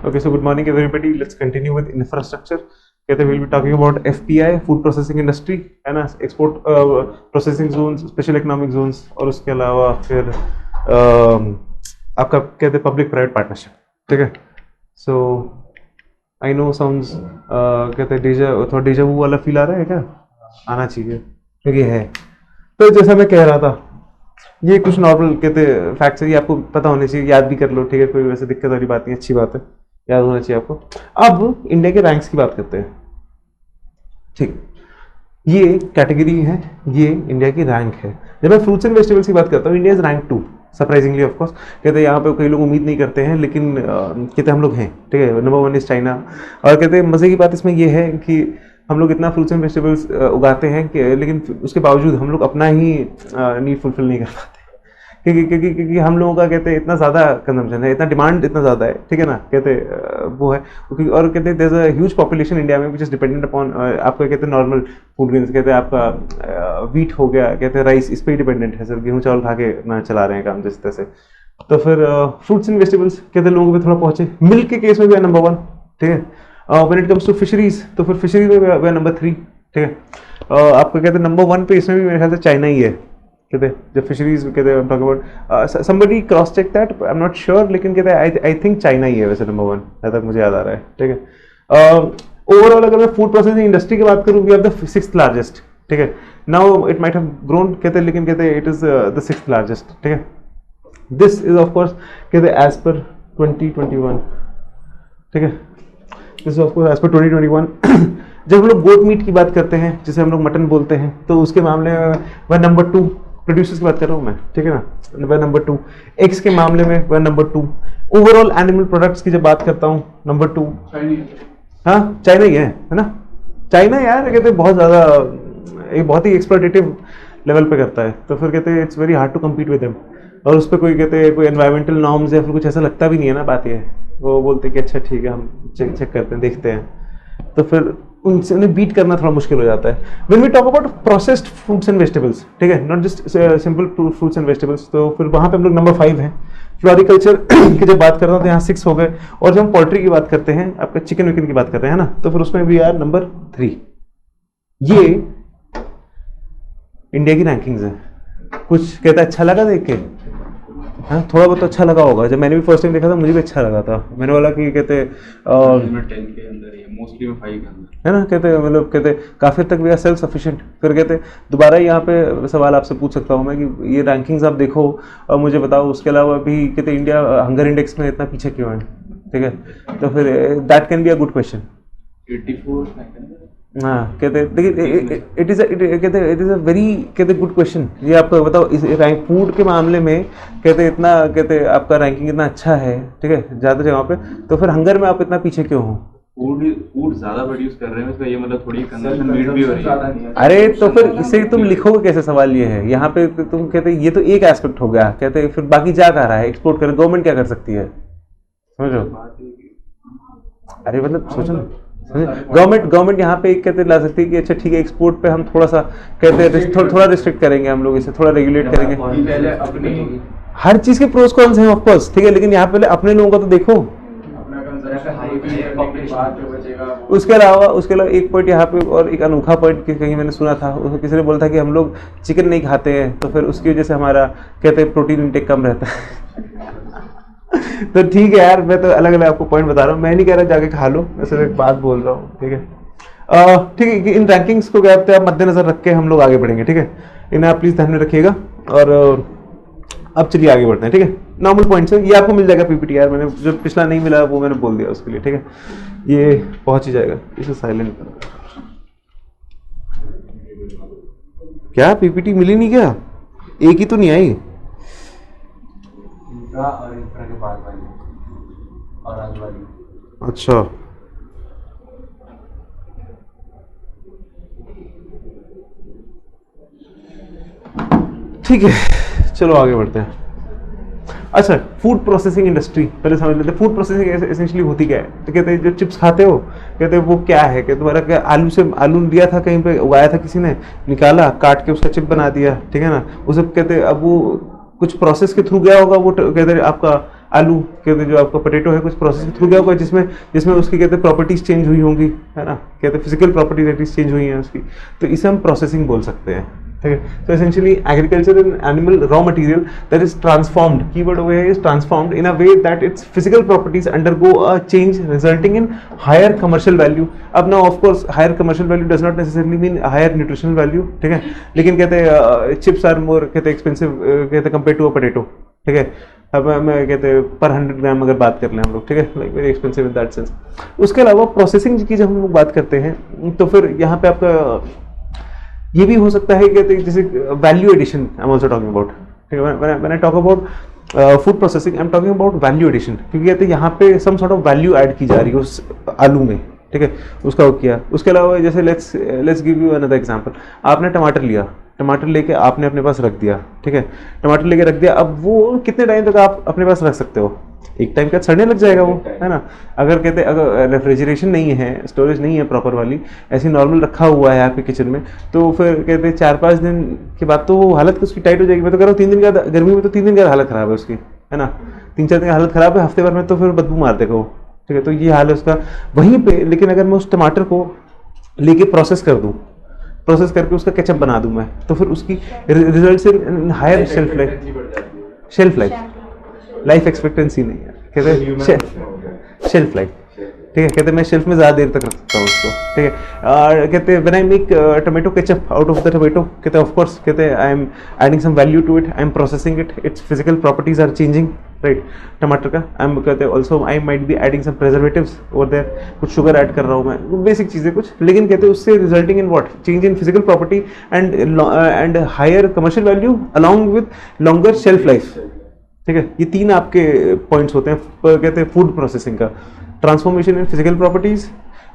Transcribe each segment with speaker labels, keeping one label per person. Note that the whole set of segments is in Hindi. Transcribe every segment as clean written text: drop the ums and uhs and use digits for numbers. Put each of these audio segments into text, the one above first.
Speaker 1: Okay, so good morning everybody. Let's continue with infrastructure. कहते हैं we'll be talking about FPI, food processing industry, है ना, export processing zones, special economic zones, और उसके अलावा फिर आपका कहते हैं public private partnership, ठीक है. So I know sounds कहते हैं थोड़ा डेजा वू वाला फील आ रहा है क्या? आना चाहिए क्योंकि है. तो जैसा मैं कह रहा था, ये कुछ नॉर्मल कहते फैक्ट्स है, ये आपको पता होने चाहिए, याद भी कर लो, ठीक है, कोई वैसे दिक्कत वाली बात नहीं, अच्छी बात है, याद होना चाहिए आपको. अब इंडिया के रैंक्स की बात करते हैं, ठीक. ये कैटेगरी है, ये इंडिया की रैंक है. जब मैं फ्रूट्स एंड वेजिटेबल्स की बात करता हूँ, India is rank 2 surprisingly of course. कहते हैं यहाँ पे कई लोग उम्मीद नहीं करते हैं, लेकिन कहते हम लोग हैं, ठीक है. Number 1 is China. और कहते हैं मज़े की बात इसमें ये है कि हम लोग इतना फ्रूट्स एंड वेजिटेबल्स उगाते हैं कि लेकिन उसके बावजूद हम लोग अपना ही नीड फुलफिल नहीं कर पाते, क्योंकि हम लोगों का कहते हैं इतना ज़्यादा कंजम्पशन है, इतना डिमांड इतना ज़्यादा है, ठीक है ना. कहते वो है, और कहते हैं there is a huge population India में विच इज़ डिपेंडेंट अपॉन आपका कहते हैं नॉर्मल फूड ग्रेन्स. कहते हैं आपका वीट हो गया, कहते हैं राइस, इस पर ही डिपेंडेंट है सर. गेहूँ चावल खा के ना चला रहे हैं काम जिस तरह से. तो फिर फ्रूट्स एंड वेजिटेबल्स कहते हैं लोगों पे थोड़ा पहुँचे. मिल्क के केस में भी है नंबर 1, ठीक है. When it comes to fisheries, तो फिर फिशरीज में भी नंबर 3, ठीक है. आपका कहते हैं नंबर 1 पे इसमें भी मेरे ख्याल से चाइना ही है. कहते जब फिशरीज कहते हैं talk about somebody cross check that, I am not sure, लेकिन कहते हैं आई थिंक चाइना ही है वैसे नंबर 1, जहाँ तक मुझे याद आ रहा है, ठीक है. ओवरऑल अगर मैं फूड प्रोसेसिंग इंडस्ट्री की बात करूँ, we have the 6th largest, ठीक है. Now it might have grown, कहते हैं, लेकिन कहते हैं it is the 6th largest, ठीक है. दिस इज ऑफ कोर्स कहते हैं एज पर 2021, ठीक है. This is of course as per 2021. जब हम लोग गोट मीट की बात करते हैं, जिसे हम लोग मटन बोलते हैं, तो उसके मामले में वह नंबर 2 प्रोड्यूसर्स की बात कर रहा हूँ मैं, ठीक है ना, वह नंबर 2. एग्स के मामले में वह नंबर 2. ओवरऑल एनिमल प्रोडक्ट्स की जब बात करता हूँ, नंबर 2. हाँ, चाइना ही है ना. चाइना यार कहते हैं बहुत ज़्यादा, एक बहुत ही एक्सप्लॉइटेटिव लेवल पे करता है, तो फिर कहते हैं it's very hard to compete with them. और उस पर कोई कहते हैं कोई एनवायरमेंटल नॉर्म्स या फिर कुछ ऐसा लगता भी नहीं है ना. बात ये है, वो बोलते हैं कि अच्छा ठीक है, हम चेक करते हैं, देखते हैं, तो फिर उनसे उन्हें बीट करना थोड़ा मुश्किल हो जाता है. When we talk about processed fruits and vegetables, ठीक है, not just simple fruits and vegetables, तो फिर वहाँ पे हम लोग नंबर 5 हैं. फ्लोरिकल्चर की जब बात करता हूँ तो यहाँ 6 हो गए. और जब हम पोल्ट्री की बात करते हैं, आपका चिकन विकन की बात कर रहे हैं ना, तो फिर उसमें भी यार नंबर 3. ये इंडिया की रैंकिंग्स है. कुछ कहता है अच्छा लगा देख के, हाँ, थोड़ा बहुत अच्छा लगा होगा. जब मैंने भी फर्स्ट टाइम देखा था मुझे भी अच्छा लगा था. मैंने बोला कि कहते
Speaker 2: 10 के अंदर है, मोस्टली में 5 के अंदर
Speaker 1: है ना. कहते मतलब कहते काफ़ी तक भी सेल्फ सफिशिएंट. फिर कहते दोबारा यहाँ पे सवाल आपसे पूछ सकता हूँ मैं कि ये रैंकिंग्स आप देखो और मुझे बताओ, उसके अलावा भी कहते इंडिया हंगर इंडेक्स में इतना पीछे क्यों है, ठीक है. तो फिर that can be a good question.
Speaker 2: 84
Speaker 1: हाँ, कहते देखिए इट इज़ अ वेरी कहते गुड क्वेश्चन. ये आपको बताओ, इस रैंक फूड के मामले में कहते इतना कहते आपका रैंकिंग इतना अच्छा है, ठीक है, ज़्यादा जगह पे, तो फिर हंगर में आप इतना पीछे क्यों हो?
Speaker 2: फूड ज़्यादा प्रोड्यूस कर रहे हैं, इसका ये मतलब थोड़ी कंजम्पशन रेट भी हो रही है.
Speaker 1: अरे तो फिर इसे तुम लिखोगे कैसे? सवाल ये है यहाँ पे. तुम कहते ये तो एक एस्पेक्ट हो गया, कहते फिर बाकी जा कहाँ रहा है, एक्सपोर्ट कर, गवर्नमेंट क्या कर सकती है, समझो. अरे मतलब सोचो ना, गवर्नमेंट यहाँ पे एक कहते ला सकती है कि अच्छा ठीक है, एक्सपोर्ट पे हम थोड़ा सा कहते थोड़ा रिस्ट्रिक्ट करेंगे, हम लोग इसे थोड़ा रेगुलेट करेंगे. हर चीज के प्रोस कॉन्स हैं ऑफ कोर्स, ठीक है, लेकिन यहाँ पहले अपने लोगों का तो देखो. उसके अलावा एक पॉइंट यहाँ पे, और एक अनोखा पॉइंट कहीं मैंने सुना था, उसको किसी ने बोला था कि हम लोग चिकन नहीं खाते हैं, तो फिर उसकी वजह से हमारा कहते हैं प्रोटीन इंटेक कम रहता है. तो ठीक है यार, मैं तो अलग अलग आपको पॉइंट बता रहा हूँ, मैं नहीं कह रहा जाके खा लो, मैं सिर्फ एक बात बोल रहा हूँ, ठीक है. ठीक है कि इन रैंकिंग्स को कहते हैं आप मद्देनजर रख के हम लोग आगे बढ़ेंगे, ठीक है. इन्हें आप प्लीज़ ध्यान में रखिएगा. और अब चलिए आगे बढ़ते हैं, ठीक है. नॉर्मल पॉइंट्स है, ये आपको मिल जाएगा पीपीटी यार. मैंने जो पिछला नहीं मिला वो मैंने बोल दिया उसके लिए, ठीक है. ये पहुँच ही जाएगा. इसे साइलेंट कर. क्या पीपीटी मिली नहीं क्या? एक ही तो नहीं आई.
Speaker 2: और इंफ्रा के बाद वाली और आगे वाली.
Speaker 1: अच्छा, ठीक है, चलो आगे बढ़ते हैं. अच्छा, फूड प्रोसेसिंग इंडस्ट्री पहले समझ लेते हैं. फूड प्रोसेसिंग एसेंशियली होती क्या है? तो कहते हैं जो चिप्स खाते हो, कहते हैं वो क्या है, कि तुम्हारा क्या आलू लिया था, कहीं पे उगाया था किसी ने, निकाला, काट के उसका चिप बना दिया, ठीक है ना. उसे कहते हैं अब वो कुछ प्रोसेस के थ्रू गया होगा, वो कहते हैं आपका आलू कहते जो आपका पोटैटो है कुछ प्रोसेस के थ्रू गया होगा जिसमें जिसमें उसकी कहते प्रॉपर्टीज चेंज हुई होंगी, है ना, कहते फिजिकल प्रॉपर्टीज चेंज हुई हैं उसकी, तो इसे हम प्रोसेसिंग बोल सकते हैं, ठीक है। तो essentially agriculture and animal raw material that is transformed, keyword over here is transformed in a way that its physical properties undergo a change resulting in higher commercial value. अब ना of course higher commercial value does not necessarily mean higher nutritional value, ठीक है, लेकिन कहते चिप्स आर मोर कहते एक्सपेंसिव कहते कंपेयर टू अ पोटैटो, ठीक है। अब मैं कहते पर 100 ग्राम अगर बात कर लें हम लोग, ठीक है, like very expensive in that sense. उसके अलावा प्रोसेसिंग की जब हम लोग बात करते हैं तो फिर यहाँ पे आपका ये भी हो सकता है कि जैसे value addition I am also talking about, ठीक है। When I talk about food processing I am talking about value addition, क्योंकि कहते हैं यहाँ पे some sort of value add की जा रही है उस आलू में, ठीक है, उसका वो किया। उसके अलावा जैसे let's give you another example, आपने टमाटर लिया, टमाटर लेके आपने अपने पास रख दिया, ठीक है, टमाटर लेके रख दिया, अब वो कितने टाइम तक आप अपने पास रख सकते हो? एक टाइम का सड़ने लग जाएगा वो, है ना। अगर कहते अगर रेफ्रिजरेशन नहीं है, स्टोरेज नहीं है प्रॉपर वाली, ऐसी नॉर्मल रखा हुआ है आपके किचन में, तो फिर कहते 4-5 दिन के बाद तो वो हालत उसकी टाइट हो जाएगी। मैं तो कह रहा हूँ 3 दिन का, गर्मी में तो 3 दिन का हालत खराब है उसकी, है ना, 3-4 दिन का हालत खराब है, हफ्ते भर में तो फिर बदबू मार देगा वो, ठीक है। तो ये हाल है उसका वहीं पे। लेकिन अगर मैं उस टमाटर को लेके प्रोसेस कर दूँ, प्रोसेस करके उसका केचप बना दूं मैं, तो फिर उसकी result in higher shelf life expectancy नहीं है, कहते शेल्फ लाइफ, ठीक है, कहते मैं शेल्फ में ज़्यादा देर तक रख सकता हूँ उसको, ठीक है। और कहते when I make tomato ketchup out of the tomato, कहते ऑफ कोर्स कहते I am adding some value to it, I am processing it, its physical properties are changing, right. टमाटर का आई एम कहते also I might be adding some preservatives over there, कुछ शुगर ऐड कर रहा हूँ मैं, बेसिक चीज़ें कुछ, लेकिन कहते उससे resulting in what change in physical property and higher commercial value along with longer shelf life, ठीक है। ये 3 आपके पॉइंट्स होते हैं कहते हैं फूड प्रोसेसिंग का, ट्रांसफॉर्मेशन इन फिजिकल प्रॉपर्टीज,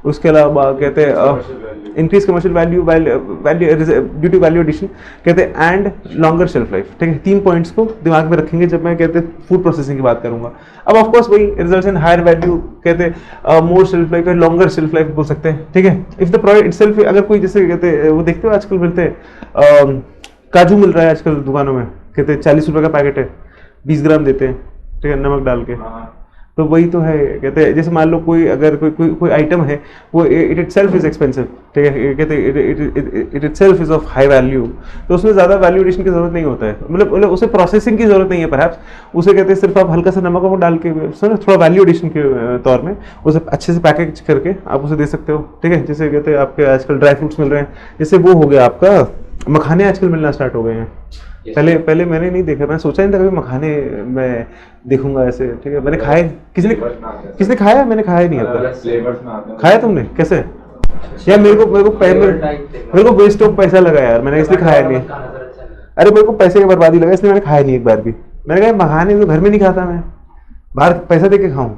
Speaker 1: उसके अलावा कहते हैं increase commercial value due to value addition, कहते हैं एंड लॉन्गर शेल्फ लाइफ, ठीक है। 3 पॉइंट्स को दिमाग में रखेंगे जब मैं कहते फूड प्रोसेसिंग की बात करूंगा। अब ऑफ कोर्स वही रिजल्ट्स इन हायर वैल्यू, कहते more shelf life, longer shelf life बोल सकते हैं, ठीक है। इफ द प्रोडक्ट इटसेल्फ, अगर कोई जैसे कहते वो देखते हो आजकल मिलते हैं काजू मिल रहा है आजकल दुकानों में, कहते 40 रुपये का पैकेट है, 20 ग्राम देते हैं, ठीक है, नमक डाल के, तो वही तो है। कहते हैं जैसे मान लो कोई अगर कोई आइटम है वो इट इटसेल्फ इज एक्सपेंसिव, ठीक है, कहते it itself is of high value, तो उसमें ज़्यादा वैल्यू एडिशन की जरूरत नहीं होता है, मतलब उसे प्रोसेसिंग की जरूरत नहीं है परहैप्स, उसे कहते हैं सिर्फ आप हल्का सा नमक वमक डाल के थोड़ा वैल्यू एडिशन के तौर में उसे अच्छे से पैकेज करके आप उसे दे सकते हो, ठीक है। जैसे कहते हैं आपके आजकल ड्राई फ्रूट्स मिल रहे हैं, जैसे वो हो गया आपका मखाने आजकल मिलना स्टार्ट हो गए हैं। पहले मैंने नहीं देखा, मैं सोचा नहीं था कभी मखाने मैं देखूंगा ऐसे, ठीक है। मैंने खाए, किसने खाया? मैंने खाया नहीं अब। खाया तुमने? कैसे यार? मेरे को वेस्ट ऑफ पैसा लगा यार, मैंने इसलिए खाया नहीं। अरे मेरे को पैसे की बर्बादी लगा, इसलिए मैंने खाया नहीं एक बार भी। मैंने कहा मखाने तो घर में नहीं खाता, मैं बाहर पैसा दे के खाऊं,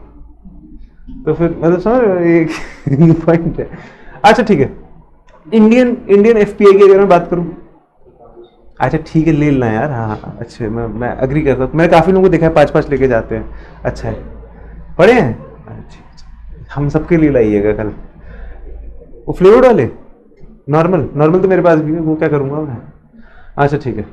Speaker 1: तो फिर मतलब समझ ये पॉइंट है। अच्छा ठीक है, इंडियन एफपीआई की अगर मैं बात करूं, अच्छा ठीक है ले लेना यार, हाँ अच्छा मैं अग्री करता हूँ। मैंने काफ़ी लोगों को देखा है 5-5 लेके जाते हैं, अच्छा है, पढ़े हैं, अच्छा हम सबके लिए लाइएगा कल वो फ्लेवर्ड वाले, नॉर्मल तो मेरे पास भी है, वो क्या करूँगा मैं। अच्छा ठीक है,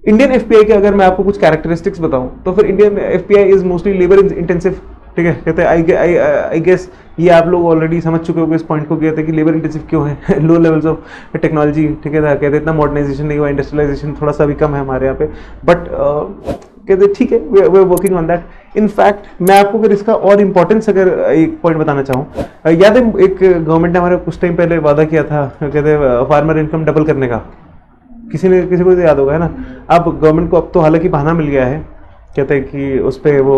Speaker 1: इंडियन एफपीआई के अगर मैं आपको कुछ कैरेक्टरिस्टिक्स बताऊं तो फिर Indian FPI is mostly labour intensive, ठीक है। कहते हैं आई गेस ये आप लोग ऑलरेडी समझ चुके होंगे इस पॉइंट को, कहते हैं कि लेबर इंटेंसिव क्यों है, लो लेवल्स ऑफ टेक्नोलॉजी, ठीक है। कहते हैं इतना मॉडर्नाइजेशन नहीं हुआ, इंडस्ट्रियलाइजेशन थोड़ा सा भी कम है हमारे यहाँ पे, बट कहते ठीक है we are working on that. In fact मैं आपको अगर इसका और इम्पोर्टेंस अगर एक पॉइंट बताना चाहूँ, याद है एक गवर्नमेंट ने हमारे कुछ टाइम पहले वादा किया था, कहते हैं फार्मर इनकम डबल करने का, किसी को तो याद होगा, है ना। अब गवर्नमेंट को अब तो हालांकि बहाना मिल गया है, कहते हैं कि उस पर वो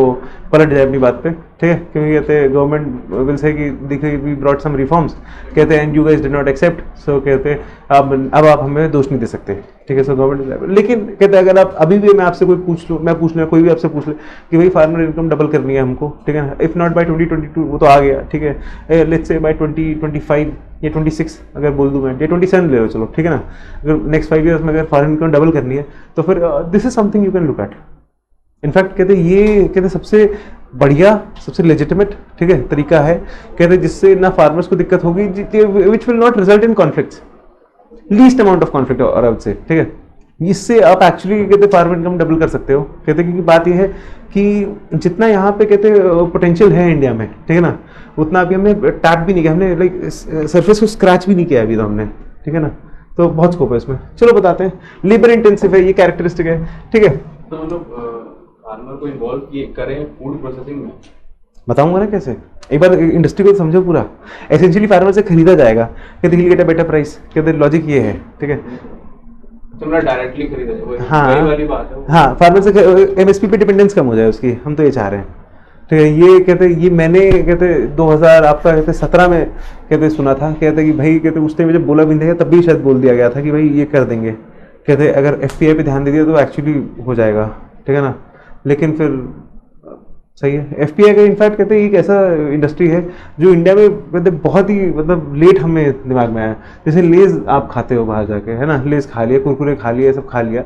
Speaker 1: पलट जाए अपनी बात पे, ठीक है, क्योंकि कहते हैं गवर्नमेंट विल से कि देखिए वी ब्रॉट सम रिफॉर्म्स, कहते हैं and you guys did not accept, so कहते हैं अब आप हमें दोष नहीं दे सकते, ठीक है। सो गवर्नमेंट, लेकिन कहते हैं अगर आप अभी भी मैं आपसे कोई पूछ लूँ, मैं पूछ लूँ, कोई भी आपसे पूछ ले कि भाई फार्मर इनकम डबल करनी है हमको, ठीक है, इफ नॉट बाय 2022, वो तो आ गया, ठीक है, लेट्स से बाय 2025 या 26 अगर बोल दूँ मैं, या 27 ले लो चलो, ठीक है ना, अगर नेक्स्ट 5 ईयर्स में अगर फार्मर इनकम डबल करनी है तो फिर this is something you can look at. In fact कहते ये कहते सबसे बढ़िया, सबसे लेजिटिमेट, ठीक है, तरीका है, कहते जिससे ना फार्मर्स को दिक्कत होगी, which will not result in conflicts, least amount of conflict और आई वुड से, ठीक है। इससे आप एक्चुअली कहते फार्म इनकम डबल कर सकते हो कहते, क्योंकि बात यह है कि जितना यहाँ पे कहते पोटेंशियल है इंडिया में, ठीक है ना, उतना अभी हमने टैप भी नहीं किया, हमने लाइक सरफेस को स्क्रैच भी नहीं किया अभी तो हमने, ठीक है ना, तो बहुत स्कोप है इसमें। चलो बताते हैं, लेबर इंटेंसिव है, ये कैरेक्टरिस्टिक है, ठीक है।
Speaker 2: तो मतलब फार्मर को इन्वॉल्व करें फूड प्रोसेसिंग में,
Speaker 1: बताऊंगा ना कैसे, एक बार इंडस्ट्री को समझो पूरा। एसेंशियली फार्मर से खरीदा जाएगा, कहते ही गेट अ बेटर प्राइस, कहते लॉजिक ये है, ठीक है।
Speaker 2: तुमने डायरेक्टली खरीदा है, वही
Speaker 1: हाँ
Speaker 2: वही वाली बात है वो।
Speaker 1: हाँ, फार्मर से एमएसपी पे डिपेंडेंस कम हो जाए उसकी, हम तो ये चाह रहे हैं, ठीक है। ये कहते ये मैंने कहते 2000 आपका कहते 17 में कहते सुना था, कहते कि भाई कहते उस टाइम जब बोला भी नहीं था तब भी शायद बोल दिया गया था कि भाई ये कर देंगे, कहते अगर एफपीआई पे ध्यान दे दिया तो एक्चुअली हो जाएगा, ठीक है ना। लेकिन फिर सही है, एफपीआई का इनफैक्ट कहते हैं एक ऐसा इंडस्ट्री है जो इंडिया में कहते बहुत ही मतलब लेट हमें दिमाग में आया। जैसे लेज आप खाते हो बाहर जाके, है ना, लेज खा लिया, कुरकुरे खा लिया, सब खा लिया,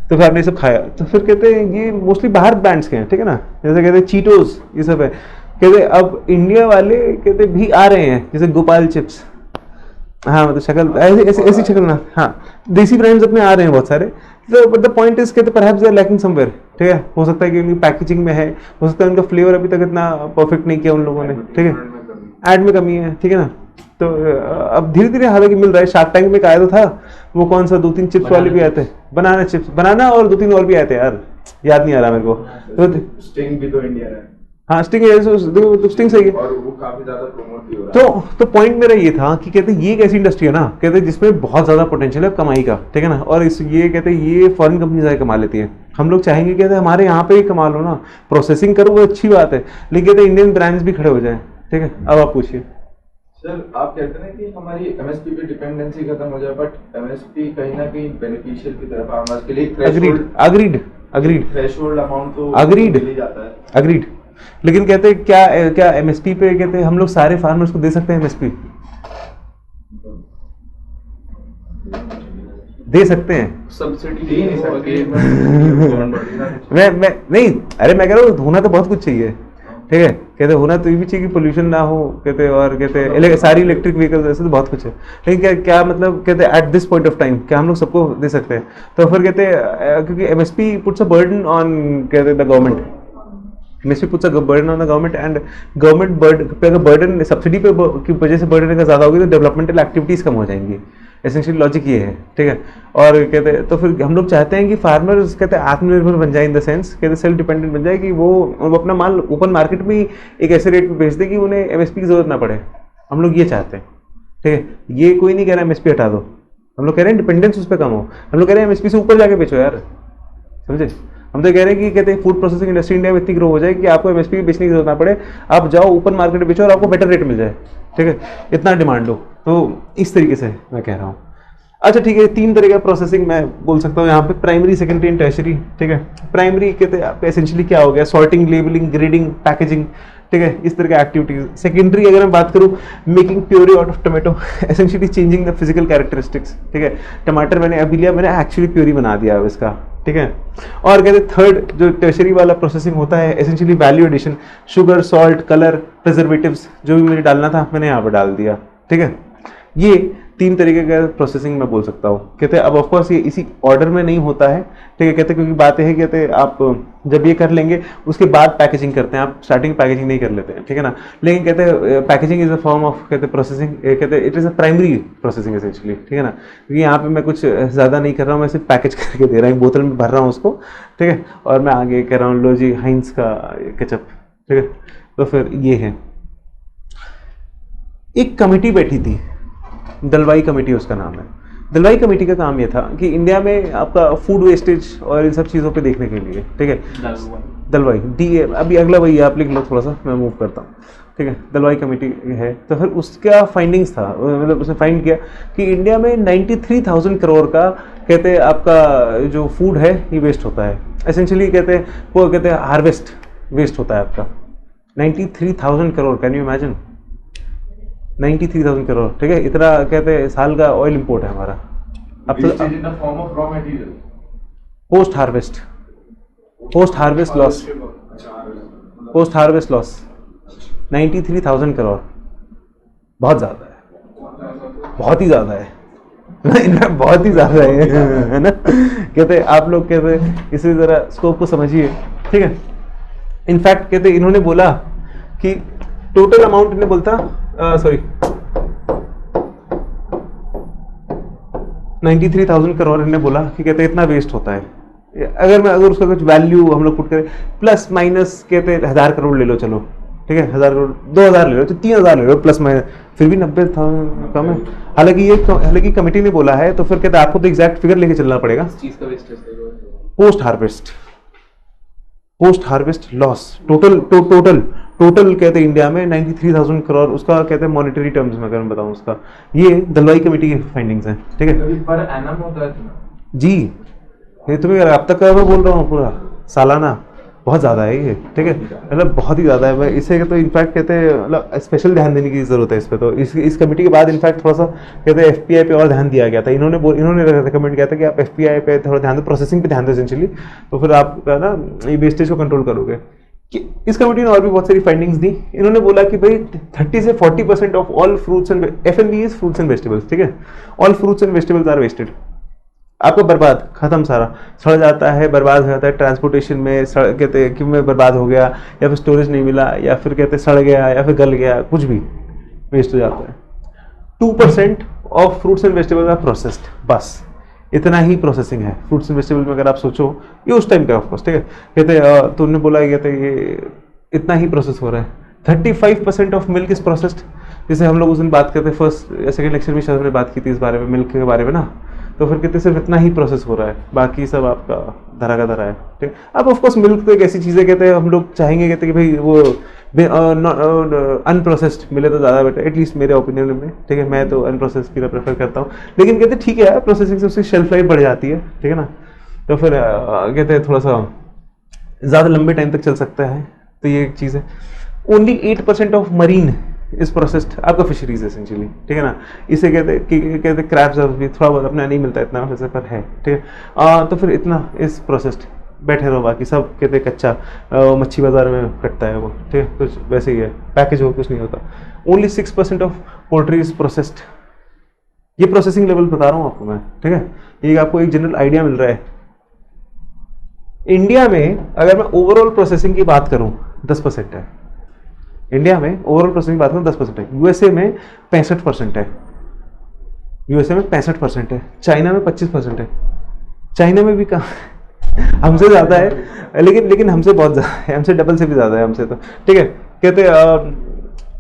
Speaker 1: तो फिर आपने सब खाया, तो फिर कहते हैं ये मोस्टली बाहर ब्रांड्स के हैं, ठीक है ना, जैसे कहते हैं चीटोस, ये सब है। कहते अब इंडिया वाले कहते भी आ रहे हैं, जैसे गोपाल चिप्स, हाँ मतलब शक्ल ऐसी शक्ल ना, हाँ देसी ब्रांड्स अपने आ रहे हैं बहुत सारे। तो बट द पॉइंट इज कहते perhaps they are lacking somewhere, ठीक है। हो सकता है कि उनकी पैकेजिंग में है, हो सकता है उनका फ्लेवर अभी तक इतना परफेक्ट नहीं किया उन लोगों ने, ठीक है, ऐड में कमी है, ठीक है ना। तो अब धीरे धीरे हालांकि मिल रहा है। शार्क टैंक में एक आया तो था, वो कौन सा 2-3 चिप्स वाले भी आते हैं, बनाना चिप्स, बनाना और 2-3 और भी आए थे यार, याद नहीं आ रहा मेरे को। तो
Speaker 2: स्टिंग भी तो इंडिया है,
Speaker 1: हाँ स्टिंग है, तो स्टिंग सही है,
Speaker 2: और वो काफी ज्यादा प्रमोट भी हो रहा है।
Speaker 1: तो पॉइंट मेरा ये था कि कहते ये एक ऐसी इंडस्ट्री है ना, कहते जिसमें बहुत ज्यादा पोटेंशियल है कमाई का, ठीक है ना। और इस ये कहते ये फॉरेन कंपनी ज्यादा कमा लेती है, हम लोग चाहेंगे कहते हमारे यहाँ पे ही कमा लो ना, प्रोसेसिंग करो वो अच्छी बात है, लेकिन कहते इंडियन ब्रांड्स भी खड़े हो जाए, ठीक है। अब आप पूछिए
Speaker 2: सर, आप कहते हैं कि हमारी एमएसपी पे डिपेंडेंसी खत्म हो जाए, बट एमएसपी कहीं ना कहीं बेनिफिशियल की तरफ फार्मर्स के लिए
Speaker 1: अग्रीड
Speaker 2: थ्रेशोल्ड अमाउंट तो
Speaker 1: Agreed.
Speaker 2: मिल ही जाता है।
Speaker 1: अग्रीड, लेकिन कहते क्या एमएसपी पे कहते हम लोग सारे फार्मर्स को दे सकते हैं एमएसपी? दे सकते हैं,
Speaker 2: सब्सिडी दे नहीं सकते।
Speaker 1: मैं नहीं, अरे मैं कह रहा हूँ होना तो बहुत कुछ चाहिए, ठीक है। कहते होना तो ये भी चाहिए कि पोल्यूशन ना हो, कहते और कहते सारी इलेक्ट्रिक व्हीकल्स, ऐसे तो बहुत कुछ है, लेकिन क्या मतलब कहते at this point of time क्या हम लोग सबको दे सकते हैं? तो फिर कहते क्योंकि MSP puts a burden on कहते the government, MSP puts a burden on the government, and government पे अगर बर्डन सब्सिडी पे की वजह से बर्डन अगर ज्यादा होगी तो डेवलपमेंटल एक्टिविटीज कम हो जाएंगी। एसेंशियल लॉजिक ये है, ठीक है। और कहते तो फिर हम लोग चाहते हैं कि फार्मर्स कहते आत्मनिर्भर बन जाए, इन द सेंस कहते सेल्फ डिपेंडेंट बन जाए, कि वो अपना माल ओपन मार्केट में एक ऐसे रेट पे बेच दे कि उन्हें एमएसपी की जरूरत ना पड़े। हम लोग ये चाहते हैं, ठीक है। ये कोई नहीं कह रहा एमएसपी हटा दो, हम लोग कह रहे हैं डिपेंडेंस उस पर कम हो, हम लोग कह रहे हैं एमएसपी से ऊपर जाके बेचो यार, समझे। हम तो कह रहे हैं कि कहते हैं फूड प्रोसेसिंग इंडस्ट्री इंडिया में इतनी ग्रो हो जाए कि आपको एमएसपी बेचने की जरूरत ना पड़े, आप जाओ ओपन मार्केट में बेचो और आपको बेटर रेट मिल जाए, ठीक है, इतना डिमांड लो। तो इस तरीके से मैं कह रहा हूँ। अच्छा ठीक है, 3 तरह का प्रोसेसिंग मैं बोल सकता हूँ यहाँ पे, प्राइमरी, सेकेंडरी एंड टर्शरी, ठीक है। प्राइमरी कहते हैं आपका एसेंशियली क्या हो गया, सॉर्टिंग, लेबलिंग, ग्रेडिंग, पैकेजिंग, ठीक है, इस तरह के एक्टिविटीज। सेकेंडरी अगर मैं बात करूँ, making puree out of tomato, essentially changing the physical characteristics, ठीक है। टमाटर मैंने अभी लिया, मैंने एक्चुअली प्योरी बना दिया अब इसका, ठीक है। और कहते थर्ड जो टर्शरी वाला प्रोसेसिंग होता है, essentially value addition, sugar, salt, colour, preservatives, जो भी मुझे डालना था मैंने यहाँ पर डाल दिया, ठीक है। ये 3 तरीके का प्रोसेसिंग मैं बोल सकता हूँ। कहते हैं अब ऑफकोर्स ये इसी ऑर्डर में नहीं होता है, ठीक है। कहते क्योंकि बात है, कहते हैं आप जब ये कर लेंगे उसके बाद पैकेजिंग करते हैं, आप स्टार्टिंग पैकेजिंग नहीं कर लेते हैं, ठीक है ना। लेकिन कहते हैं packaging is a form of कहते प्रोसेसिंग, कहते it is a primary processing essentially, ठीक है ना। क्योंकि यहाँ पे मैं कुछ ज़्यादा नहीं कर रहा हूँ, मैं सिर्फ पैकेज करके दे रहा हूँ, बोतल में भर रहा हूँ उसको, ठीक है। और मैं आगे कह रहा हूँ लो जी हाइंस का केचप, ठीक है। तो फिर ये है, एक कमेटी बैठी थी, दलवाई कमेटी उसका नाम है। दलवाई कमेटी का काम ये था कि इंडिया में आपका फूड वेस्टेज और इन सब चीज़ों पे देखने के लिए, ठीक है। दलवाई DA, अभी अगला वही आप लिख लो थोड़ा सा, मैं मूव करता हूँ, ठीक है। दलवाई कमेटी है, तो फिर उसका फाइंडिंग्स था, मतलब उसने फाइंड किया कि इंडिया में 93,000 करोड़ का कहते हैं आपका जो फूड है ये वेस्ट होता है। एसेंशियली कहते हैं वो कहते हैं हार्वेस्ट वेस्ट होता है आपका 93,000 crore, can you imagine 93,000 crore, ठीक है। इतना कहते हैं साल का ऑयल इंपोर्ट है हमारा। अब तो पोस्ट हार्वेस्ट लॉस 93,000 करोड़, बहुत ज़्यादा है, बहुत ही ज़्यादा है, इनफैक्ट बहुत ही ज्यादा है ना। कहते आप लोग कहते इसी तरह स्कोप को समझिए, ठीक है। इनफैक्ट कहते इन्होंने बोला कि टोटल अमाउंट इन्हें बोलता, सॉरी 93,000 करोड़ इन्हें बोला कि कहते इतना वेस्ट होता है। अगर उसका कुछ वैल्यू हम लोग पुट करें प्लस माइनस कहते 1000 करोड़ ले लो, चलो ठीक है, 1000 करोड़ 2000 ले लो, तो 3000 ले लो प्लस माइनस, फिर भी 90,000 कम है। हालांकि कमेटी ने बोला है, तो फिर कहते आपको तो एग्जैक्ट फिगर लेके चलना पड़ेगा।
Speaker 2: चीज का wastage
Speaker 1: post harvest loss total कहते इंडिया में 93,000 करोड़, उसका कहते हैं मॉनेटरी टर्म्स में अगर मैं बताऊं उसका, ये दलवाई कमेटी की फाइंडिंग्स हैं, ठीक है।
Speaker 2: कभी पर एनम होता है
Speaker 1: जी, ये तुम्हें अब तक का मैं बोल रहा हूँ पूरा सालाना, बहुत ज़्यादा है ये, ठीक है, मतलब बहुत ही ज़्यादा है। मैं इसे तो इनफैक्ट कहते हैं मतलब स्पेशल ध्यान देने की ज़रूरत है इस पर। तो इस कमेटी के बाद इनफैक्ट थोड़ा सा कहते हैं एफपीआई पे और ध्यान दिया गया था। इन्होंने रिकमेंड किया था कि आप एफपीआई पे थोड़ा ध्यान दो, प्रोसेसिंग पे ध्यान दो एसेंशियली, तो फिर आप ना ये वेस्टेज को कंट्रोल करोगे। कि इस कमेटी ने और भी बहुत सारी फाइंडिंग्स दी। इन्होंने बोला कि भाई 30 से 40% of all fruits and F&B is fruits and vegetables, ठीक है, all fruits and vegetables are wasted. आपको बर्बाद, खत्म, सारा सड़ जाता है, बर्बाद हो जाता है, ट्रांसपोर्टेशन में कहते हैं कि में बर्बाद हो गया, या फिर स्टोरेज नहीं मिला, या फिर कहते सड़ गया, या फिर गल गया, कुछ भी वेस्ट हो जाता है। 2% of fruits and vegetables are processed, बस इतना ही प्रोसेसिंग है फ्रूट्स एंड वेजिटेबल में। अगर आप सोचो ये उस टाइम का ऑफकोर्स, ठीक है, कहते तो उन्होंने बोला कहते ये इतना ही प्रोसेस हो रहा है। 35% ऑफ मिल्क इज प्रोसेस्ड, जैसे हम लोग उस दिन बात करते फर्स्ट या सेकंड लेक्चर में शायद हमने बात की थी इस बारे में, मिल्क के बारे में ना, तो फिर कहते सिर्फ इतना ही प्रोसेस हो रहा है, बाकी सब आपका धरा का धरा है, ठीक है। अब ऑफकोर्स मिल्क तो एक ऐसी चीज़ है, कहते हैं हम लोग चाहेंगे कहते कि भाई वो अनप्रोसेस्ड मिले तो ज़्यादा बेटर, एटलीस्ट मेरे ओपिनियन में, ठीक है, मैं तो अनप्रोसेस्ड की प्रेफर करता हूँ। लेकिन कहते ठीक है, प्रोसेसिंग से उसकी शेल्फ लाइफ बढ़ जाती है, ठीक है ना, तो फिर कहते हैं थोड़ा सा ज़्यादा लंबे टाइम तक चल सकता है, तो ये एक चीज़ है। ओनली 8% ऑफ मरीन इस प्रोसेस्ड, आपका फिशरीज एसेंशियली, ठीक है ना। इसे कहते क्रैब्स भी थोड़ा बहुत अपना नहीं मिलता इतना वैसे, पर है, ठीक है। तो फिर इतना इस प्रोसेस्ड, बैठे रहो, बाकी सब कहते कच्चा मच्छी बाजार में कटता है वो, ठीक है, कुछ वैसे ही है, पैकेज हो कुछ नहीं होता। Only 6% of poultry is processed. ये प्रोसेसिंग लेवल बता रहा हूँ आपको मैं, ठीक है, ये आपको एक जनरल आइडिया मिल रहा है। इंडिया में अगर मैं ओवरऑल प्रोसेसिंग की बात करूँ 10% है, इंडिया में ओवरऑल प्रोसेसिंग बात करूँ 10% है। यूएसए में 65% है, यूएसए में 65% है। चाइना में 25% है, चाइना में भी कहाँ हमसे ज़्यादा है, लेकिन हमसे बहुत ज़्यादा है, हमसे डबल से भी ज़्यादा है हमसे, तो ठीक है। कहते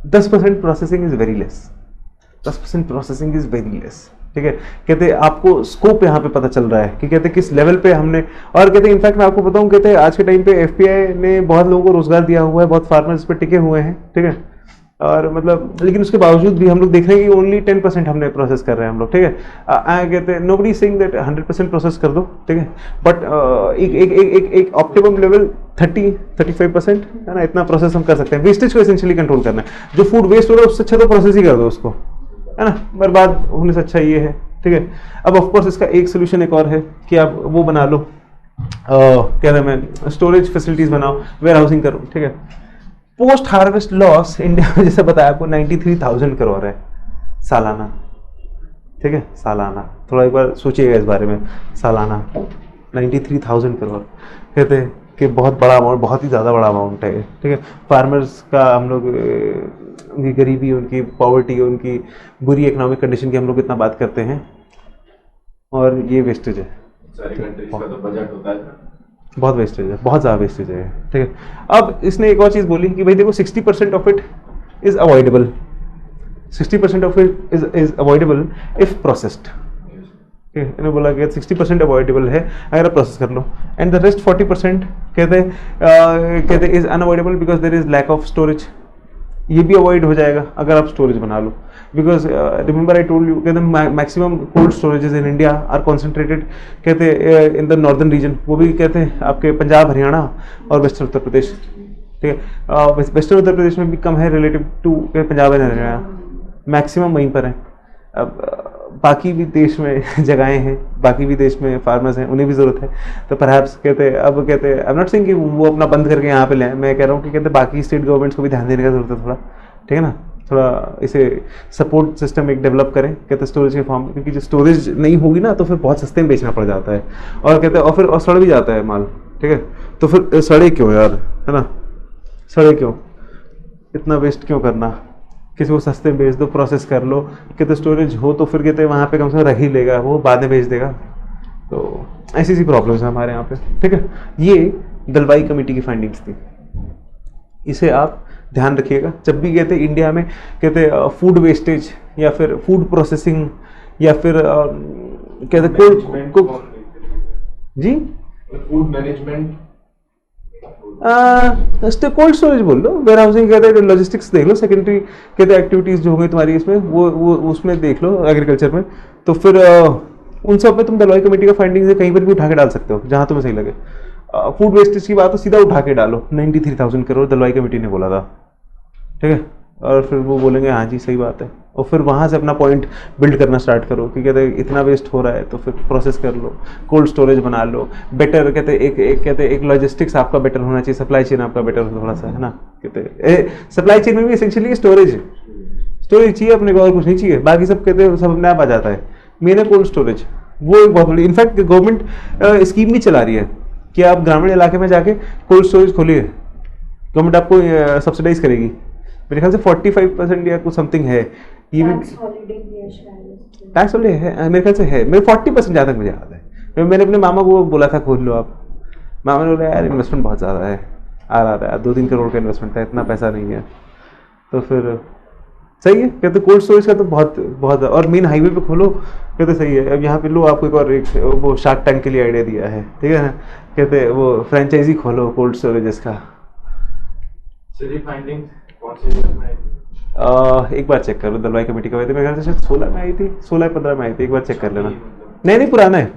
Speaker 1: 10% processing is very less, 10% processing is very less, ठीक है। कहते आपको स्कोप यहाँ पे पता चल रहा है कि कहते किस लेवल पे हमने, और कहते इनफैक्ट मैं आपको बताऊँ, कहते आज के टाइम पे एफपीआई ने बहुत लोगों को रोजगार दिया हुआ है, बहुत फार्मर्स पे टिके हुए हैं, ठीक है, और मतलब लेकिन उसके बावजूद भी हम लोग देख रहे हैं कि ओनली 10% हमने प्रोसेस कर रहे हैं हम लोग, ठीक है। कहते हैं नोबडी सेइंग दैट 100% प्रोसेस कर दो, ठीक है, बट एक ऑप्टिमम लेवल 30-35% है ना, इतना प्रोसेस हम कर सकते हैं। वेस्टेज को एसेंशियली कंट्रोल करना है, जो फूड वेस्ट हो रहा है उससे अच्छा तो प्रोसेस ही कर दो उसको, है ना, बर्बाद होने से अच्छा ये है, ठीक है। अब ऑफकोर्स इसका एक सोल्यूशन एक और है कि आप वो बना लो, क्या नाम है, स्टोरेज फैसिलिटीज बनाओ, वेयर हाउसिंग करो, ठीक है। पोस्ट हार्वेस्ट लॉस इंडिया में जैसे बताया आपको 93,000 करोड़ है सालाना, ठीक है, सालाना। थोड़ा एक बार सोचिएगा इस बारे में, सालाना 93,000 करोड़, कहते हैं कि बहुत बड़ा अमाउंट, बहुत ही ज़्यादा बड़ा अमाउंट है, ठीक है। फार्मर्स का हम लोग उनकी गरीबी, उनकी पॉवर्टी, उनकी बुरी इकोनॉमिक कंडीशन की हम लोग इतना बात करते हैं, और ये वेस्टेज है,
Speaker 2: सारी कंट्रीज का तो बजट होता है,
Speaker 1: बहुत वेस्टेज है, बहुत ज़्यादा वेस्टेज है, ठीक है। अब इसने एक और चीज़ बोली कि भाई देखो 60% of it is avoidable, 60% of it is avoidable if processed, इन्होंने बोला कि 60% अवॉइडेबल है अगर आप प्रोसेस कर लो, एंड द रेस्ट 40% कहते is unavoidable because there is lack of storage. ये भी अवॉइड हो जाएगा अगर आप स्टोरेज बना लो, because remember I told you, कहते maximum cold storages in India are concentrated, कहते इन द नॉर्दर्न रीजन, वो भी कहते हैं आपके पंजाब, हरियाणा और वेस्टर्न उत्तर प्रदेश, ठीक है। वेस्टर्न उत्तर प्रदेश में भी कम है relative to Punjab and Haryana, maximum वहीं पर है। अब बाकी भी देश में जगहें हैं, बाकी भी देश में फार्मर्स हैं, उन्हें भी ज़रूरत है, तो परहैप्स कहते अब कहते आई एम नॉट सेइंग कि वो अपना बंद करके यहाँ पे लें, मैं कह रहा हूँ कि कहते बाकी स्टेट गवर्नमेंट्स को भी ध्यान देने का ज़रूरत है थोड़ा, ठीक है ना। थोड़ा इसे सपोर्ट सिस्टम एक डेवलप करें, कहते हैं स्टोरेज के फॉर्म में, क्योंकि जो स्टोरेज नहीं होगी ना तो फिर बहुत सस्ते में बेचना पड़ जाता है, और कहते हैं और फिर और सड़ भी जाता है माल, ठीक है। तो फिर सड़े क्यों यार, है ना, सड़े क्यों, इतना वेस्ट क्यों करना, किसी को सस्ते में बेच दो, प्रोसेस कर लो, कहते स्टोरेज हो तो फिर कहते हैं वहाँ पे कम से कम रख ही लेगा, वो बाद में बेच देगा। तो ऐसी प्रॉब्लम्स है हमारे यहाँ पे, ठीक है। ये दलवाई कमेटी की फाइंडिंग्स थी, इसे आप ध्यान रखिएगा जब भी कहते इंडिया में कहते फूड वेस्टेज या फिर फूड प्रोसेसिंग या फिर कहते जी
Speaker 2: फूड मैनेजमेंट,
Speaker 1: कोल्ड स्टोरेज बोल लो, वेयर हाउसिंग कहते हैं, लॉजिस्टिक्स देख लो, सेकेंडरी कहते एक्टिविटीज जो होंगी तुम्हारी इसमें वो उसमें देख लो, एग्रीकल्चर में, तो फिर उन सब में तुम दलवाई कमेटी का फाइंडिंग से कहीं पर भी उठा के डाल सकते हो जहां तुम्हें सही लगे। फूड वेस्टेज की बात तो सीधा उठा के डालो, 93,000 करोड़ दलवाई कमेटी ने बोला था, ठीक है, और फिर वो बोलेंगे हाँ जी सही बात है, और फिर वहाँ से अपना पॉइंट बिल्ड करना स्टार्ट करो कि कहते हैं इतना वेस्ट हो रहा है तो फिर प्रोसेस कर लो, कोल्ड स्टोरेज बना लो, बेटर कहते एक लॉजिस्टिक्स आपका बेटर होना चाहिए, सप्लाई चेन आपका बेटर हो थोड़ा सा, है ना, कहते सप्लाई चेन में भी एसेंशियली स्टोरेज है, स्टोरेज चाहिए अपने को और कुछ नहीं चाहिए, बाकी सब कहते हैं सब अपने आप आ जाता है, मेन है कोल्ड स्टोरेज, वो एक बहुत बड़ी, इनफैक्ट गवर्नमेंट स्कीम भी चला रही है कि आप ग्रामीण इलाके में जाके कोल्ड स्टोरेज खोलिए, गवर्नमेंट आपको सब्सिडाइज करेगी, मेरे ख्याल से 45% या कुछ समथिंग है, ये भी टैक्स हॉलिडे है मेरे ख्याल से है, मेरे 40% जहाँ तक मुझे याद है, मैंने अपने मामा को बोला था खोल लो आप, मामा ने बोला यार इन्वेस्टमेंट बहुत ज़्यादा है, आ रहा है 2-3 करोड़ का इन्वेस्टमेंट है, इतना पैसा नहीं है, तो फिर सही है, कहते कोल्ड स्टोरेज का तो बहुत और मेन हाईवे पे खोलो, कहते सही है। अब यहाँ पे लो आपको एक और वो शार्क टैंक के लिए आइडिया दिया है, ठीक है ना, कहते वो फ्रेंचाइजी खोलो कोल्ड स्टोरेजेस का। एक बार चेक करो, दलवाई कमेटी का, मेरे ख्याल से शायद 16 में आई थी, 16-15 में आई थी, एक बार चेक कर लेना। नहीं पुराना है,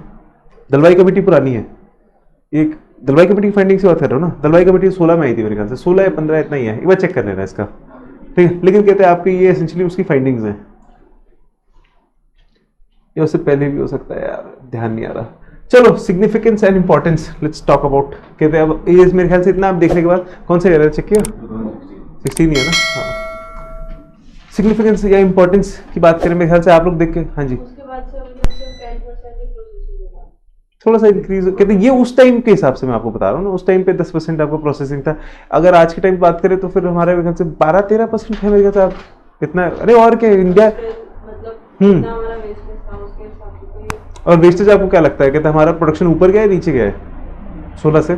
Speaker 1: दलवाई कमेटी पुरानी है, एक दलवाई कमेटी की फाइंडिंग से बात कर रहे हो ना, दलवाई कमेटी 16 में आई थी मेरे ख्याल से, 16 या 15 इतना ही है, एक बार चेक कर लेना इसका, ठीक है। लेकिन कहते हैं आपकी ये एसेंशियली उसकी फाइंडिंग्स हैं, या उससे पहले भी हो सकता है यार, ध्यान नहीं आ रहा। चलो significance and importance let's talk about, कहते हैं अब ये मेरे ख्याल से इतना आप देखने के बाद कौन सा एरिया चेक किया, 16 ही है ना, हाँ। सिग्निफिकेंस या इंपॉर्टेंस की बात करें मेरे ख्याल से आप लोग देख के, हाँ जी, थोड़ा सा इंक्रीज, कहते हैं ये उस टाइम के हिसाब से मैं आपको बता रहा हूँ ना, उस टाइम पे 10% आपको प्रोसेसिंग था, अगर आज के टाइम की बात करें तो फिर हमारे मेरे ख्याल से 12-13% है मेरे ख्याल से, इतना, अरे और क्या इंडिया, और वेस्टेज आपको क्या लगता है, कहते हमारा प्रोडक्शन ऊपर गया है नीचे गया है 16 से,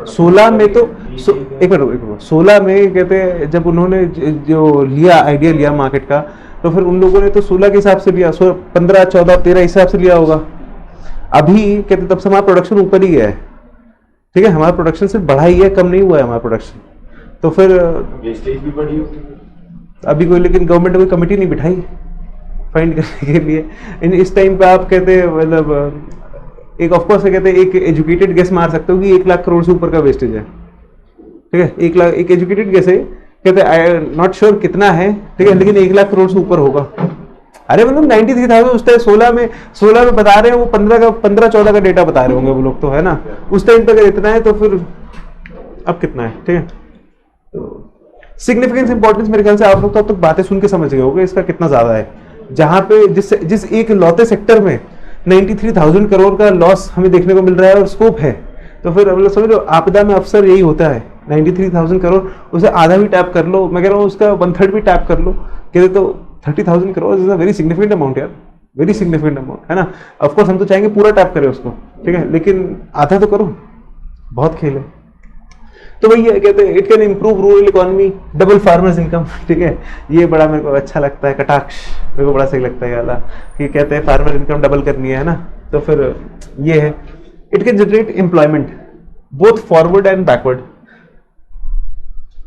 Speaker 1: 16 में तो एक मिनट 16 में कहते हैं जब उन्होंने जो लिया आइडिया लिया मार्केट का, तो फिर उन लोगों ने तो 16 के हिसाब से लिया, 15, 14, 13 हिसाब से लिया होगा, अभी कहते तब से हमारा प्रोडक्शन ऊपर ही गया है, ठीक है, हमारा प्रोडक्शन सिर्फ बढ़ा ही है, कम नहीं हुआ है हमारा प्रोडक्शन, तो फिर
Speaker 2: वेस्टेज भी बढ़ी
Speaker 1: अभी कोई, लेकिन गवर्नमेंट ने कोई कमेटी नहीं बिठाई फाइंड करने के लिए इस टाइम पे। आप कहते हैं मतलब एक ऑफकोर्स कहते हैं एक एजुकेटेड गेस मार सकते हो कि 1 लाख करोड़ से ऊपर का वेस्टेज है, ठीक है, 1 लाख एक एजुकेटेड गेस है, कहते हैं आई नॉट श्योर कितना है, ठीक है, लेकिन 1 लाख करोड़ से ऊपर होगा। अरे मतलब 93,000 उस टाइम 16 में बता रहे हैं, वो 15-14 का डेटा बता रहे होंगे वो लोग, तो है ना, उस टाइम पे अगर इतना है तो फिर अब कितना है, ठीक है। तो सिग्निफिकेंस इंपॉर्टेंस मेरे ख्याल से आप लोग तो अब तक बातें सुन के समझ गए होंगे इसका कितना ज्यादा है, जहां पे जिस एक लौते सेक्टर में 93,000 करोड़ का लॉस हमें देखने को मिल रहा है और स्कोप है, तो फिर अब समझ लो आपदा में अफसर यही होता है, 93,000 करोड़ उसे आधा भी टैप कर लो, मैं कह रहा हूँ उसका 1/3 भी टैप कर लो, कहते तो 30,000 crore is a very significant amount यार, वेरी सिग्निफिकेंट अमाउंट, है ना। ऑफकोर्स हम तो चाहेंगे पूरा टैप करें उसको, ठीक है, लेकिन आधा तो करो, बहुत खेल है। तो वही है, कहते हैं it can improve rural economy, double farmers income, ठीक है, ये बड़ा मेरे को अच्छा लगता है, कटाक्ष मेरे को बड़ा सही लगता है वाला कि कहते हैं फार्मर इनकम डबल करनी है ना, तो फिर ये है, it can generate employment both forward and backward.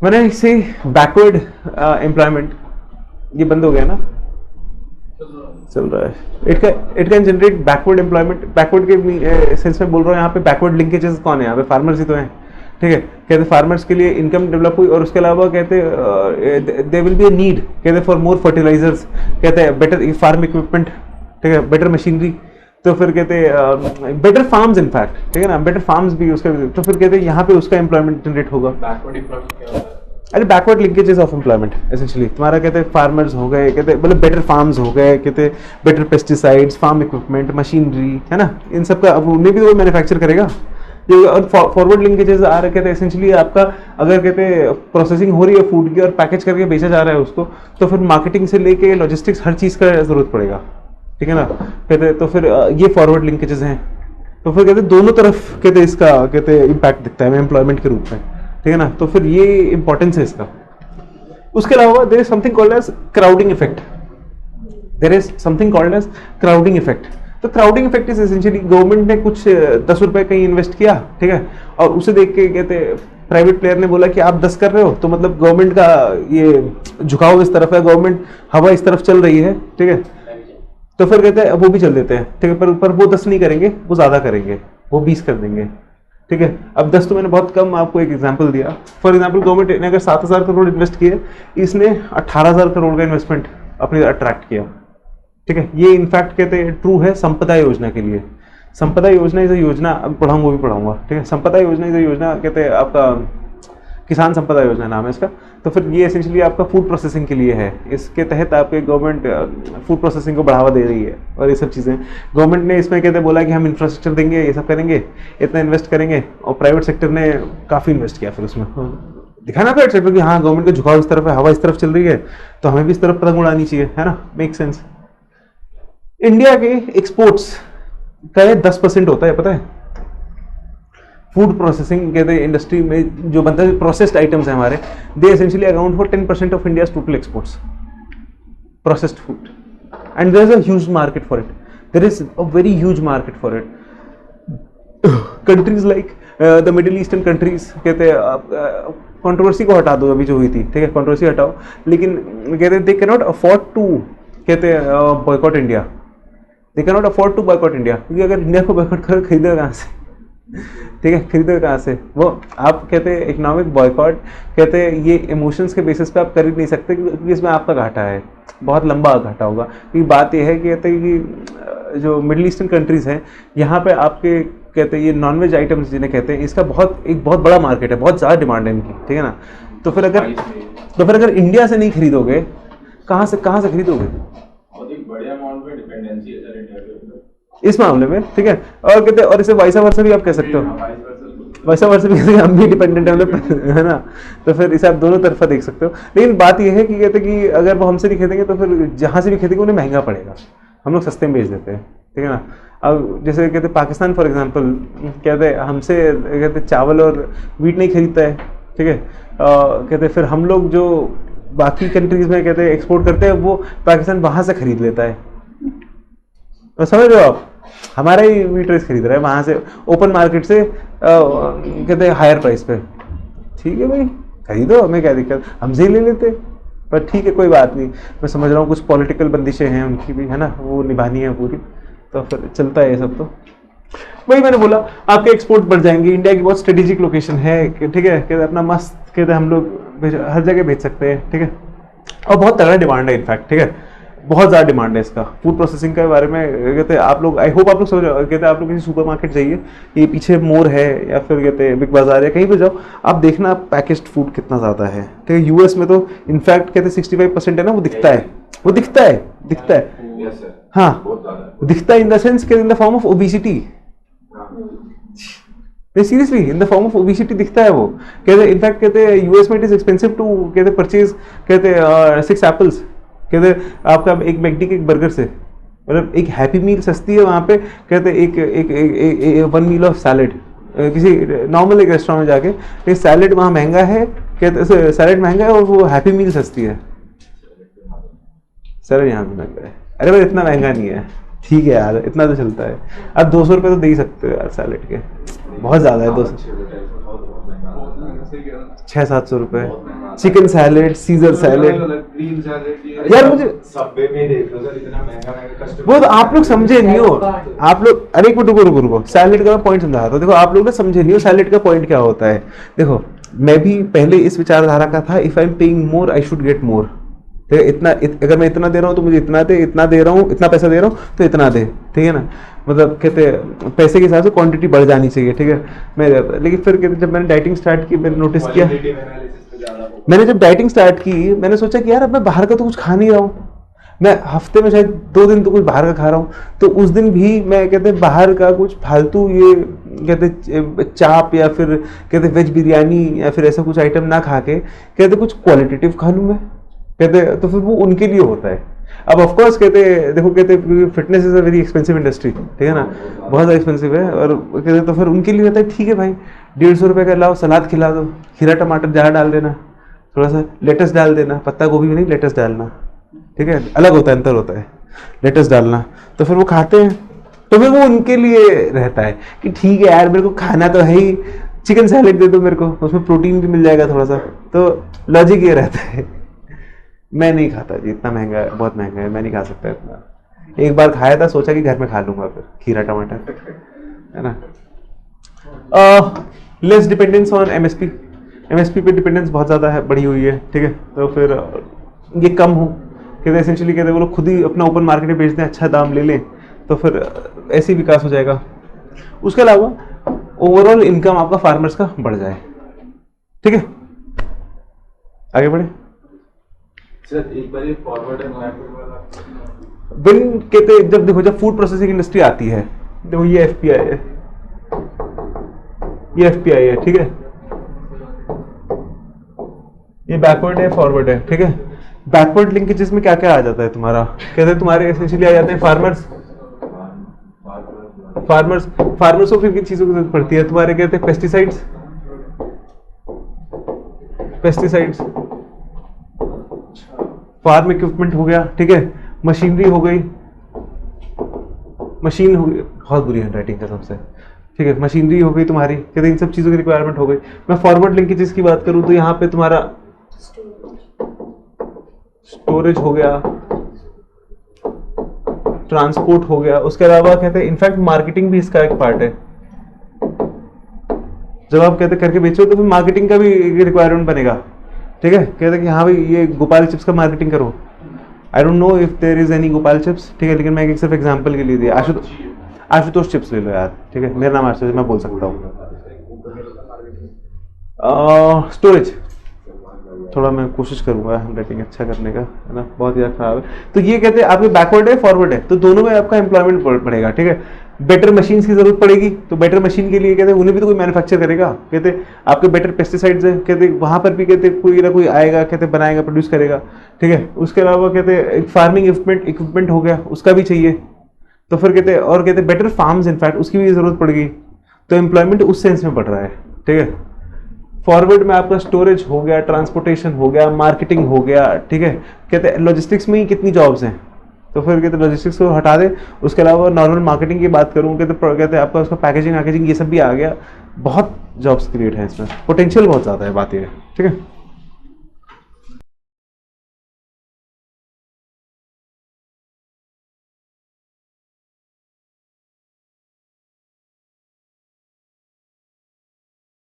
Speaker 1: मैंने इसे बैकवर्ड एम्प्लॉयमेंट ये बंद हो गया ना, चल रहा है, it can generate backward employment, backward के सेंस में बोल रहा हूँ, यहाँ पे बैकवर्ड लिंकेजेस कौन है, यहाँ पे फार्मर्स ही तो हैं, ठीक है, कहते फार्मर्स के लिए इनकम डेवलप हुई, और उसके अलावा कहते there will be a need, कहते फॉर मोर फर्टिलाइजर्स, कहते हैं बेटर फार्म इक्विपमेंट, ठीक है, बेटर मशीनरी, तो फिर कहते बेटर फार्म्स इनफैक्ट, ठीक है ना, बेटर फार्म्स भी उसका, तो फिर कहते हैं यहाँ पे उसका एम्प्लॉयमेंट जनरेट होगा। अरे backward linkages of employment essentially तुम्हारा कहते हैं फार्मर्स हो गए, कहते हैं मतलब बेटर फार्म्स हो गए, कहते हैं better pesticides, farm equipment, machinery, है ना, इन सब का अब उन्हें भी तो मैन्युफैक्चर करेगा। ये और फॉरवर्ड लिंकेजेस आ रहे, कहते हैं एसेंशियली आपका अगर कहते हैं प्रोसेसिंग हो रही है फूड की और पैकेज करके बेचा जा रहा है उसको, तो फिर मार्केटिंग से लेके लॉजिस्टिक्स हर चीज़ का जरूरत पड़ेगा, ठीक है ना, कहते हैं तो फिर ये फॉरवर्ड लिंकेजेस हैं। तो फिर कहते हैं दोनों तरफ कहते हैं इसका कहते हैं इम्पैक्ट दिखता है एम्प्लॉयमेंट के रूप में, ठीक है ना, तो फिर ये इंपॉर्टेंस है इसका। उसके अलावा there is something called as crowding effect, there is something called as crowding effect. तो crowding effect is essentially government ने कुछ 10 रुपए कहीं इन्वेस्ट किया, ठीक है, और उसे देख के कहते प्राइवेट प्लेयर ने बोला कि आप 10 कर रहे हो, तो मतलब गवर्नमेंट का ये झुकाव इस तरफ है, गवर्नमेंट हवा इस तरफ चल रही है, ठीक है, तो फिर कहते हैं वो भी चल देते हैं, ठीक है, पर वो 10 नहीं करेंगे, वो ज़्यादा करेंगे, वो 20 कर देंगे, ठीक है। अब 10 तो मैंने बहुत कम आपको एक एग्जांपल दिया। फॉर एग्जांपल गवर्नमेंट ने अगर 7,000 करोड़ इन्वेस्ट किए, इसने 18,000 करोड़ का इन्वेस्टमेंट अपने अट्रैक्ट किया, ठीक है। ये इनफैक्ट कहते हैं ट्रू है संपदा योजना के लिए। संपदा योजना इज अ योजना, अब पढ़ाऊंगा वो भी पढ़ाऊंगा, ठीक है। संपदा योजना इज अ योजना कहते हैं आपका किसान संपदा योजना नाम है इसका। तो फिर ये एसेंशियली आपका फूड प्रोसेसिंग के लिए है। इसके तहत आपके गवर्नमेंट फूड प्रोसेसिंग को बढ़ावा दे रही है और ये सब चीज़ें गवर्नमेंट ने इसमें कहते बोला कि हम इंफ्रास्ट्रक्चर देंगे, ये सब करेंगे, इतना इन्वेस्ट करेंगे, और प्राइवेट सेक्टर ने काफ़ी इन्वेस्ट किया फिर उसमें। दिखाना प्राइवेट सेक्टर कि हाँ गवर्नमेंट का झुकाव इस तरफ है, हवा इस तरफ चल रही है, तो हमें भी इस तरफ पतंग उड़ानी चाहिए, है ना, मेक सेंस। इंडिया के एक्सपोर्ट्स का 10% होता है, पता है, फूड प्रोसेसिंग कहते हैं इंडस्ट्री में जो बनता है, प्रोसेस्ड आइटम्स हैं हमारे, they essentially account for 10% of India's total exports, processed food, and there is a huge market for it, there is a very huge market for it. Countries like the middle eastern countries, कहते हैं कंट्रोवर्सी को हटा दो अभी जो हुई थी, ठीक है, कंट्रोवर्सी हटाओ, लेकिन कहते हैं they can not afford to, कहते हैं boycott India, they can not afford to boycott India, क्योंकि अगर इंडिया को बॉयकॉट करो खरीदेगा कहाँ से, ठीक है, खरीदोगे कहाँ से वो। आप कहते हैं इकोनॉमिक बॉयकॉट, कहते हैं ये इमोशंस के बेसिस पे आप कर ही नहीं सकते, क्योंकि इसमें आपका घाटा है, बहुत लंबा घाटा होगा। क्योंकि बात यह है कि कहते हैं कि जो मिडिल ईस्टर्न कंट्रीज़ हैं, यहाँ पे आपके कहते हैं ये नॉनवेज आइटम्स जिन्हें कहते हैं, इसका एक बहुत बड़ा मार्केट है, बहुत ज़्यादा डिमांड है इनकी, ठीक है ना। तो फिर अगर इंडिया से नहीं खरीदोगे, कहाँ से खरीदोगे,
Speaker 2: बड़े अमाउंट में डिपेंडेंसी है सर इंडिया के ऊपर
Speaker 1: इस मामले में, ठीक है। और कहते हैं और इसे वाइसा वर्सा भी आप कह सकते हो, वैसा वर्ष भी हम भी डिपेंडेंट है ना, तो फिर इसे आप दोनों तरफा देख सकते हो। लेकिन बात यह है कि कहते कि अगर वो हमसे नहीं खरीदेंगे तो फिर जहाँ से भी खरीदेंगे उन्हें महंगा पड़ेगा, हम लोग सस्ते में बेच देते हैं, ठीक है ना। अब जैसे कहते पाकिस्तान फॉर एग्जांपल, कहते हमसे कहते चावल और वीट नहीं खरीदता है, ठीक है, कहते फिर हम लोग जो बाकी कंट्रीज में कहते एक्सपोर्ट करते हैं वो पाकिस्तान वहाँ से खरीद लेता है, तो समझ रहे हो आप, हमारा ही वीट राइस खरीद रहा है वहाँ से ओपन मार्केट से, कहते हैं हायर प्राइस पे, ठीक है भाई खरीदो, हमें क्या दिक्कत, हमसे ही ले लेते, पर ठीक है कोई बात नहीं। मैं समझ रहा हूँ कुछ पॉलिटिकल बंदिशें हैं उनकी भी, है ना, वो निभानी है पूरी, तो फिर चलता है ये सब। तो वही मैंने बोला आपके एक्सपोर्ट बढ़ जाएंगे, इंडिया की बहुत स्ट्रेटेजिक लोकेशन है, ठीक है, कहते अपना मस्त कहते हम लोग हर जगह बेच सकते हैं, ठीक है, और बहुत तगड़ा डिमांड है इनफैक्ट, ठीक है, बहुत ज़्यादा डिमांड है इसका। फूड प्रोसेसिंग के बारे में कहते हैं आप लोग, आई होप आप लोग समझ, कहते हैं आप लोग किसी सुपरमार्केट जाइए, ये पीछे मोर है या फिर कहते हैं बिग बाजार है, कहीं पे जाओ आप देखना पैकेज्ड फूड कितना ज़्यादा है, ठीक है। यूएस में तो इनफैक्ट कहते हैं 65% है ना, वो दिखता है, वो दिखता है हाँ, दिखता है इन द सेंस के in the form of obesity, seriously in the form of obesity दिखता है वो। कहते इनफैक्ट कहते हैं यूएस में इट इज एक्सपेंसिव टू कहते परचेज कहते 6 एप्पल्स, कहते आपका एक मैकडी के एक बर्गर से, मतलब एक हैप्पी मील सस्ती है वहाँ पे, कहते एक 1 मील ऑफ सैलेड किसी नॉर्मल एक रेस्टोरेंट में जाके, लेकिन सैलेड वहाँ महंगा है, कहते सैलेड महंगा है और वो हैप्पी मील सस्ती है। सैलेड यहाँ पे महंगा है, अरे भाई इतना महंगा नहीं है, ठीक है यार इतना तो चलता है, अब 200 रुपये तो दे ही सकते हो यार सैलेड के, बहुत ज़्यादा है 200 600-700 रुपये चिकन सैलेड, सीजर सैलेड, यार मुझे
Speaker 2: सबवे में देख लो सर इतना महंगा
Speaker 1: वो तो आप लोग समझे नहीं हो, आप लोग अरे एक मिनट रुको, सैलेड का पॉइंट समझा था, देखो आप लोग ना समझे नहीं हो सैलेड का पॉइंट क्या होता है। देखो मैं भी पहले इस विचारधारा का था, if I am paying more I should get more, अगर मैं इतना दे रहा हूँ तो मुझे इतना दे, इतना दे रहा हूँ, इतना पैसा दे रहा हूँ तो इतना दे, ठीक है ना, मतलब कहते पैसे के हिसाब से क्वांटिटी बढ़ जानी चाहिए, ठीक है। मैं लेकिन फिर कहते जब मैंने डाइटिंग स्टार्ट की मैंने नोटिस किया, मैंने जब डाइटिंग स्टार्ट की मैंने सोचा कि यार अब मैं बाहर का तो कुछ खा नहीं रहा हूँ, मैं हफ्ते में शायद 2 दिन तो कुछ बाहर का खा रहा हूँ, तो उस दिन भी मैं कहते बाहर का कुछ फालतू ये कहते चाप या फिर कहते वेज बिरयानी या फिर ऐसा कुछ आइटम ना खा के कहते कुछ क्वालिटेटिव खा लूँ मैं, कहते तो फिर वो उनके लिए होता है। अब ऑफ कोर्स कहते देखो कहते fitness is a very expensive industry, ठीक है ना, बहुत ज़्यादा एक्सपेंसिव है, और कहते तो फिर उनके लिए होता है ठीक है भाई 150 रुपये का लाओ, सलाद खिला दो, खीरा टमाटर ज़्यादा डाल देना, थोड़ा सा लेटस डाल देना, पत्ता गोभी भी नहीं लेटस डालना, ठीक है, अलग होता है, अंतर होता है लेटस डालना, तो फिर वो खाते हैं, तो फिर वो उनके लिए रहता है कि ठीक है यार मेरे को खाना तो है ही, चिकन सैलेड दे दो मेरे को, उसमें प्रोटीन भी मिल जाएगा थोड़ा सा, तो लॉजिक ये रहता है। मैं नहीं खाता जी, इतना महंगा है, बहुत महंगा है, मैं नहीं खा सकता इतना, एक बार खाया था सोचा कि घर में खा लूंगा फिर खीरा टमाटर, है ना। Less dependence on MSP, MSP पे डिपेंडेंस बहुत ज़्यादा है, बढ़ी हुई है, ठीक है, तो फिर ये कम हो, कहते एसेंशियली कहते वो लोग खुद ही अपना ओपन मार्केट में बेचते हैं, अच्छा दाम ले लें, तो फिर ऐसे ही विकास हो जाएगा। उसके अलावा ओवरऑल इनकम आपका फार्मर्स का बढ़ जाए, ठीक है, आगे बढ़े।
Speaker 2: सर एक बार ये फॉरवर्ड एंड बैकवर्ड वाला
Speaker 1: बिन कहते जब देखो जब फूड प्रोसेसिंग इंडस्ट्री आती है, देखो ये एफपीआई है, ये एफपीआई है, ठीक है, ये बैकवर्ड है फॉरवर्ड है, ठीक है। बैकवर्ड लिंकेजेस में क्या क्या आ जाता है तुम्हारा, कहते हैं तुम्हारे एसेंशियली आ जाते हैं फार्मर्स, फार्मर्स को फिर किन चीजों की जरूरत पड़ती है तुम्हारे, कहते हैं पेस्टिसाइड्स, फार्म इक्विपमेंट हो गया, ठीक है, मशीनरी हो गई, मशीन हो गई, बहुत बुरी हैंडराइटिंग है सबसे, ठीक है, मशीनरी हो गई तुम्हारी, कहते हैं इन सब चीज़ों की रिक्वायरमेंट हो गई। मैं फॉरवर्ड लिंकेजेस की बात करूं तो यहाँ पे तुम्हारा स्टोरेज हो गया, ट्रांसपोर्ट हो गया, उसके अलावा कहते हैं इनफैक्ट मार्केटिंग भी इसका एक पार्ट है, जब आप कहते करके बेचो तो फिर मार्केटिंग का भी रिक्वायरमेंट बनेगा, ठीक है, कहते हैं कि हाँ भाई ये गोपाल चिप्स का मार्केटिंग करो, I don't know if there is any Gopal chips, ठीक है, लेकिन मैं एक सिर्फ एग्जांपल के लिए दिया, आशुतोष चिप्स ले लो यार, ठीक है, मेरा नाम आशुतोष, मैं बोल सकता हूँ। स्टोरेज थोड़ा मैं कोशिश करूंगा हैंडराइटिंग अच्छा करने का, है ना, बहुत ज़्यादा खराब है, तो ये कहते हैं आपके बैकवर्ड है फॉरवर्ड है, तो दोनों में आपका एम्प्लॉयमेंट बढ़ेगा, ठीक है। बेटर मशीन्स की जरूरत पड़ेगी, तो बेटर मशीन के लिए कहते हैं उन्हें भी तो कोई मैन्युफैक्चर करेगा, कहते आपके बेटर पेस्टिसाइड्स है, कहते वहाँ पर भी कहते कोई ना कोई आएगा, कहते बनाएगा, प्रोड्यूस करेगा, ठीक है। उसके अलावा कहते फार्मिंग इक्विपमेंट हो गया, उसका भी चाहिए, तो फिर कहते और कहते बेटर फार्म्स इनफैक्ट उसकी भी जरूरत पड़ेगी, तो एम्प्लॉयमेंट उस सेंस में बढ़ रहा है, ठीक है। फॉरवर्ड में आपका स्टोरेज हो गया, ट्रांसपोर्टेशन हो गया, मार्केटिंग हो गया, ठीक है, कहते लॉजिस्टिक्स में ही कितनी जॉब्स हैं, तो फिर कहते लॉजिस्टिक्स को हटा दे, उसके अलावा नॉर्मल मार्केटिंग की बात करूँ कहते आपका उसका पैकेजिंग ये सब भी आ गया, बहुत जॉब्स क्रिएट है इसमें, पोटेंशियल बहुत ज़्यादा है, बात ये है, ठीक है।